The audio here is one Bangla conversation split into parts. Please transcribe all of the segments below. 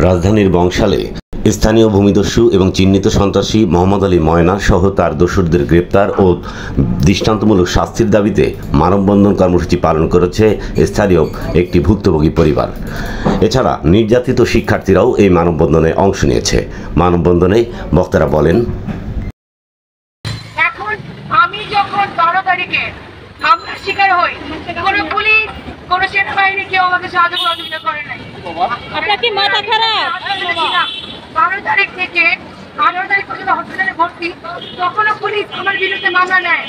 রাজধানীর বংশালে স্থানীয় ভূমিদস্যু এবং চিহ্নিত সন্ত্রাসী মোহাম্মদ আলী ময়না সহ তার দোসরদের গ্রেপ্তার ও দৃষ্টান্তমূলক শাস্তির দাবিতে মানববন্ধন কর্মসূচি পালন করেছে স্থানীয় একটি ভুক্তভোগী পরিবার। এছাড়া নির্যাতিত শিক্ষার্থীরাও এই মানববন্ধনে অংশ নিয়েছে। মানববন্ধনে বক্তারা বলেন, এখন আমি যখন 12 তারিখে হামলার শিকার হই, কোনো পুলিশ কোনো সেনাবাহিনী কেউ আমাকে সাহায্য সহযোগিতা করে নাই। আপনার কি মাথা খারাপ? 12 তারিখ থেকে 18 তারিখ পর্যন্ত হসপিটালে ভর্তি, তখনও পুলিশ আমার বিরুদ্ধে মামলা নেয়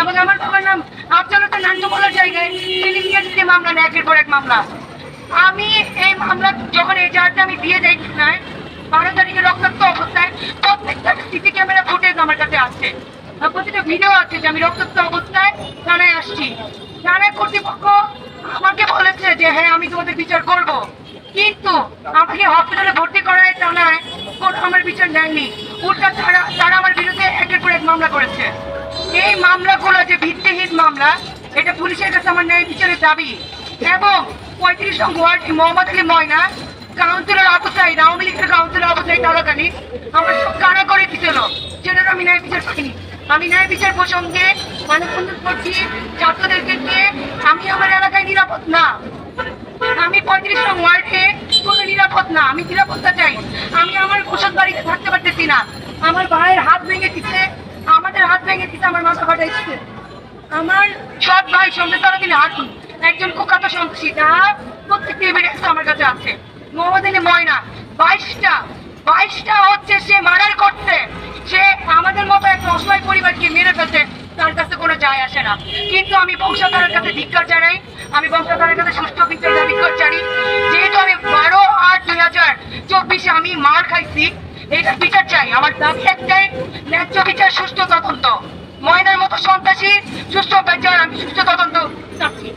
এবং আমার বাবার নাম আফজালতা নান্টু বলার জায়গায় তিনি নিয়ে মামলা নেয়, একের পর এক মামলা। আমি এই মামলা যখন এই চার্জটা আমি দিয়ে যাই থানায় 12 তারিখে রক্তাক্ত অবস্থায়, প্রত্যেকটা সিসি ক্যামেরা ফুটেজ আমার কাছে আছে, প্রতিটা ভিডিও আছে যে আমি রক্তাক্ত অবস্থায় থানায় আসছি। থানায় কর্তৃপক্ষ আমাকে বলেছে যে হ্যাঁ আমি তোমাদের বিচার করব, কিন্তু আমাকে হসপিটালে ভর্তি করায় থানায় কোনো আমার বিচার নেয়নি। উল্টা তারা আমার বিরুদ্ধে একের পর এক মামলা করেছে। এই মামলাগুলো যে ভিত্তিহীন মামলা, এটা পুলিশের কাছে আমার ন্যায় বিচারের দাবি। এবং 35 নং ওয়ার্ড মোহাম্মদ আলী ময়না, কাউন্সিলর আবু সাইদ, আওয়ামী লীগের কাউন্সিলর আবু সাইদ তালাকানি আমার সব কানা করে দিছিল, যেটার আমি ন্যায় বিচার পাইনি। আমি ন্যায় বিচার প্রসঙ্গে মানববন্ধন করছি ছাত্রদেরকে নিয়ে। আমি আমার এলাকায় নিরাপদ না, আমি 35 নং ওয়ার্ডে কোনো নিরাপদ না, আমি নিরাপত্তা চাই। আমি আমার ওষুধ বাড়িতে থাকতে পারতেছি না, আমার ভাইয়ের হাত ভেঙে দিচ্ছে, আমাদের হাত ভেঙে দিচ্ছে, আমার মাথা ফাটাইছে। আমার সৎ ভাই সন্ধ্যে তারাদিন হাঁটুন একজন কুখ্যাত সন্ত্রাসী, যার প্রত্যেকটি এভিডেন্স আমার কাছে আছে। মোহাম্মদ আলী ময়না 22টা হচ্ছে সে মার্ডার করতে, সে আমাদের মতো একটা অসহায় পরিবারকে মেরে ফেলতে তার কাছে কোনো যায় আসে না। কিন্তু আমি বংশধারের কাছে ধিক্কার জানাই, আমি বংশধারের কাছে সুষ্ঠু বিচার দাবি জানি। যেহেতু আমি 12/8/2024 আমি মার খাইছি, এটা বিচার চাই। আমার দাবি একটাই, ন্যায্য বিচার, সুষ্ঠু তদন্ত। ময়নার মতো সন্ত্রাসী সুষ্ঠু বিচার, আমি সুষ্ঠু তদন্ত চাচ্ছি।